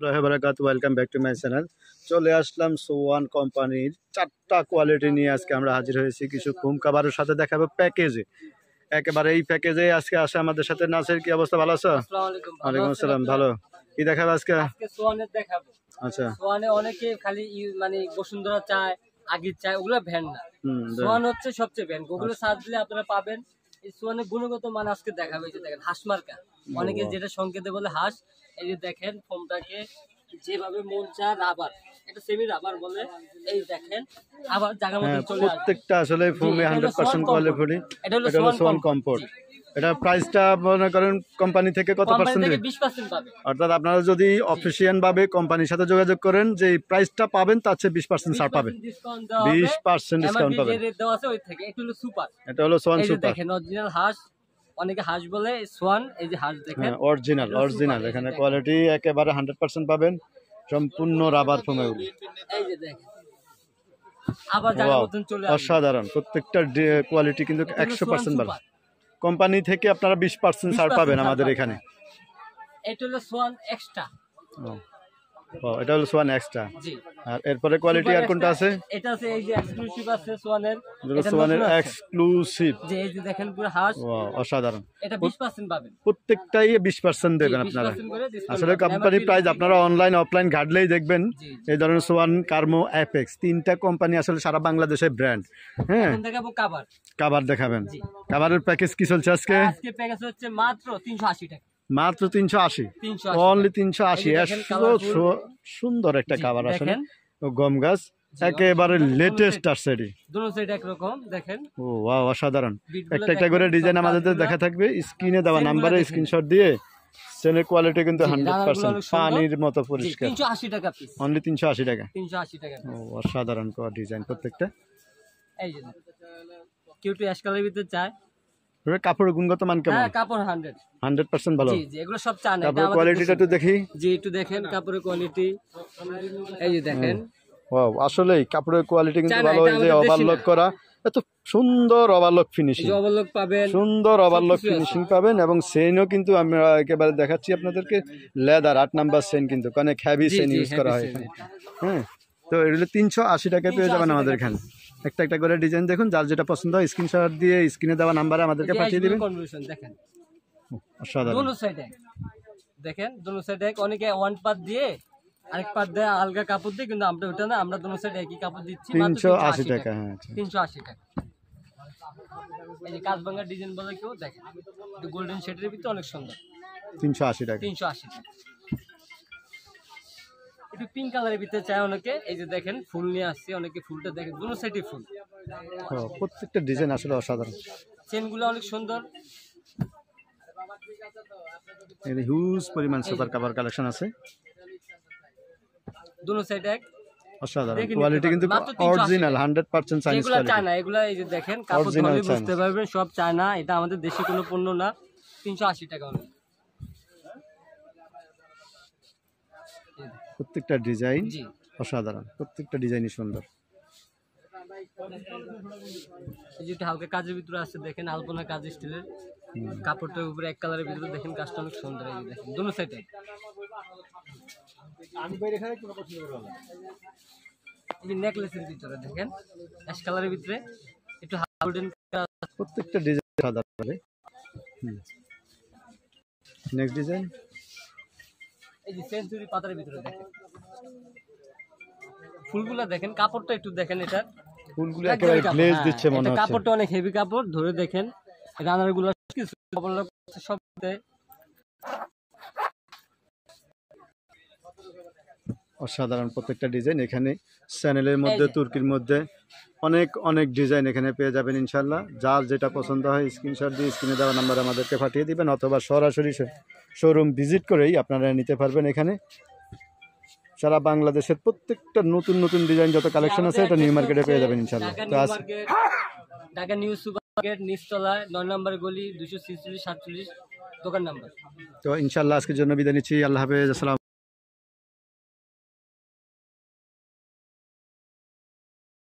Welcome back to my channel. চলে আসলাম Schwann কোম্পানির 4টা কোয়ালিটি নিয়ে আজকে আমরা হাজির হয়েছি কিছু ঘুম কাবারের সাথে দেখাবো প্যাকেজে। একেবারে এই প্যাকেজে আজকে আসে আমাদের সাথে নাসির। কি অবস্থা, ভালো আছো? ওয়ালাইকুম আসসালাম, ভালো। কি দেখাবো আজকে? সোয়ানের দেখাবো। আচ্ছা, সোয়ানে অনেকে খালি মানে বসুন্ধরা চায়, আগির চায়, ওগুলো ভ্যান না। সোয়ান হচ্ছে সবচেয়ে ভ্যান। গুগলে সার্চ দিলে আপনারা পাবেন। এই সোয়ানের গুণগত মান আজকে দেখাবো। এই যে দেখেন হাঁস মার্কা, অনেকে যেটা সংকেতে বলে হাঁস। এই যে দেখেন ফোমটাকে যেভাবে মন চা রাবার, এটা সেমি রাবার বলে। এই দেখেন আবার জায়গা মতো চলে আসে। প্রত্যেকটা আসলে ফোমে 100% কোয়ালিটি। এটা হলো সোয়ান কমফোর্ট। এটা প্রাইসটা মনে করেন কোম্পানি থেকে কত পার্সেন্ট? 20% পাবে। অর্থাৎ আপনারা যদি অফিসিয়াল ভাবে কোম্পানির সাথে যোগাযোগ করেন যে প্রাইসটা পাবেন তার চেয়ে 20% ছাড় পাবেন। 20% ডিসকাউন্ট পাবেন। রেট দেওয়া আছে ওই থেকে। এটা হলো সুপার। এটা হলো সোয়ান সুপার। দেখেন অরিজিনাল হাঁস, অনেকে হাঁস বলে, সোয়ান। এই যে হাঁস দেখেন অরিজিনাল এখানে কোয়ালিটি একেবারে 100% পাবেন, সম্পূর্ণ রাবার ফোমে। এই যে দেখেন আবার জায়গা মতন চলে আসে। অসাধারণ, প্রত্যেকটা কোয়ালিটি কিন্তু 100% ভালো। কোম্পানি থেকে আপনারা 20% ছাড় পাবেন আমাদের এখানে। এটা হলো সোয়ান এক্সট্রা। এটা হলো সোয়ান এক্সট্রা। জি। আর এরপরে কোয়ালিটি আর কোনটা আছে? এটা আছে এই যে এক্সক্লুসিভ আছে সোয়ানের। সোয়ানের এক্সক্লুসিভ। যে এই যে দেখেন পুরো হাঁস। অসাধারণ। এটা 20% পাবেন। প্রত্যেকটাই 20% দেবেন আপনারা। আসলে কোম্পানি প্রাইস আপনারা অনলাইন অফলাইন ঘাটলেই দেখবেন এই ধরনের সোয়ান, কার্মো, অ্যাপেক্স, 3টা কোম্পানি আসলে সারা বাংলাদেশের ব্র্যান্ড। হ্যাঁ, দেখাবো কাবার। কাবার দেখাবেন। কাবারের প্যাকেজ কি চলছে আজকে? আজকে প্যাকেজ হচ্ছে মাত্র 380 টাকা। মাত্র 380, অনলি 380। সুন্দর একটা কাবার আসলে, গম গাছ একেবারে লেটেস্ট আসছে। দুটো সাইড একরকম দেখেন। ও ওয়াও, অসাধারণ। একটা একটা করে ডিজাইন আমাদের দেখা থাকবে। স্ক্রিনে দেওয়া নাম্বারে স্ক্রিনশট দিয়ে সেলের কোয়ালিটি কিন্তু 100% পানির মতো পরিষ্কার। 380 টাকা পিস, অনলি 380 টাকা। 380 টাকা। ও অসাধারণ ডিজাইন প্রত্যেকটা। এই যে কেউ একটু অ্যাশ কালারের ভিতরে চায়। কাপড়ের গুণগত মান কেমন? হ্যাঁ, কাপড় 100% ভালো। জি জি, এগুলো সব চান। কাপড়ের কোয়ালিটিটা একটু দেখি। জি, একটু দেখেন কাপড়ের কোয়ালিটি। এই যে দেখেন। ওয়াও, আসলেই কাপড়ের কোয়ালিটি কিন্তু ভালো। এই যে ওভারলক করা, এত সুন্দর ওভারলক ফিনিশিং। ওভারলক পাবেন, সুন্দর ওভারলক ফিনিশিং পাবেন। এবং চেইনও কিন্তু আমরা একেবারে দেখাচ্ছি আপনাদেরকে, লেদার 8 নাম্বার চেইন, কিন্তু অনেক হেভি চেইন ইউজ করা হয় এখানে। হ্যাঁ, তো এগুলো 380 টাকায় পেয়ে যাবেন আমাদের এখানে। একটা একটা করে ডিজাইন দেখুন, যার যেটা পছন্দ হয় স্ক্রিনশট দিয়ে স্ক্রিনে দেওয়া নাম্বারে আমাদেরকে পাঠিয়ে দিবেন। দেখেন অসাধারণ। দুটো সাইডে দেখেন, দুটো সাইডে অনেকে ওয়ান পার্ট দিয়ে আরেক পার্ট দেয় আলগা কাপড় দিয়ে, কিন্তু আমরা ওটা না, আমরা দুটো সাইডে একই কাপড় দিচ্ছি। 380 টাকা। হ্যাঁ, 380 টাকা। এই যে কাজভাঙ্গা ডিজাইন বলে কেউ, দেখেন গোল্ডেন শেডের ভিতরে অনেক সুন্দর। 380 টাকা। 380 টাকা। একটু পিঙ্ক কালারের ভিতরে চায় অনেকে। এই যে দেখেন ফুল নিয়ে আসছে অনেকে, ফুলটা দেখেন দুটো সাইডে ফুল। প্রত্যেকটা ডিজাইন আসলে অসাধারণ। চেনগুলো অনেক সুন্দর। এখানে হিউজ পরিমাণ সুপার কভার কালেকশন আছে। দুটো সাইডে এক অসাধারণ কোয়ালিটি, কিন্তু অরিজিনাল 100% চাইনিজ কোয়ালিটি। এগুলা চায়না, এগুলা এই যে দেখেন কাপড় ধরে বুঝতে পারবেন সব চায়না। এটা আমাদের দেশি কোনো পণ্য না। 380 টাকা হলো। প্রত্যেকটা ডিজাইন অসাধারণ, প্রত্যেকটা ডিজাইনই সুন্দর। এই যে হালকা কাজের ভিতরে আছে দেখেন, আলপনা কাজ স্টাইলের। কাপড়টার উপরে এক কালারের ভিতরে দেখেন কাজটা অনেক সুন্দর। এই যে দেখেন দুটো সাইডে। এই যে নেকলেসের ভিতরে দেখেন অ্যাশ কালারের ভিতরে একটু গোল্ডেন কালার। প্রত্যেকটা ডিজাইন সাদা হবে। Next design. এই যে সেঞ্চুরি পাতার ভিতরে দেখেন ফুলগুলা দেখেন, কাপড়টা একটু দেখেন। এটা ফুলগুলো একেবারে গ্লেজ দিচ্ছে মনে হচ্ছে। কাপড়টা অনেক হেভি কাপড়, ধরে দেখেন রানারগুলো কিছু সব অসাধারণ প্রত্যেকটা ডিজাইন। এখানে চ্যানেলের মধ্যে তুর্কির মধ্যে অনেক অনেক ডিজাইন এখানে পেয়ে যাবেন ইনশাল্লাহ। যার যেটা পছন্দ হয় স্ক্রিনশট দিয়ে স্ক্রিনে দেওয়া নাম্বার আমাদেরকে পাঠিয়ে দিবেন, অথবা সরাসরি শোরুম ভিজিট করেই আপনারা নিতে পারবেন। এখানে সারা বাংলাদেশের প্রত্যেকটা নতুন নতুন ডিজাইন যত কালেকশন আছে এটা নিউ মার্কেটে পেয়ে যাবেন ইনশাল্লাহ। ঢাকা নিউ সুপার মার্কেট, নিচতলায় 9 নম্বর গলি, 246 47 দোকান নাম্বার। তো ইনশাল্লাহ আজকের জন্য বিদায় নিচ্ছি। আল্লাহ হাফেজ, আসসালাম।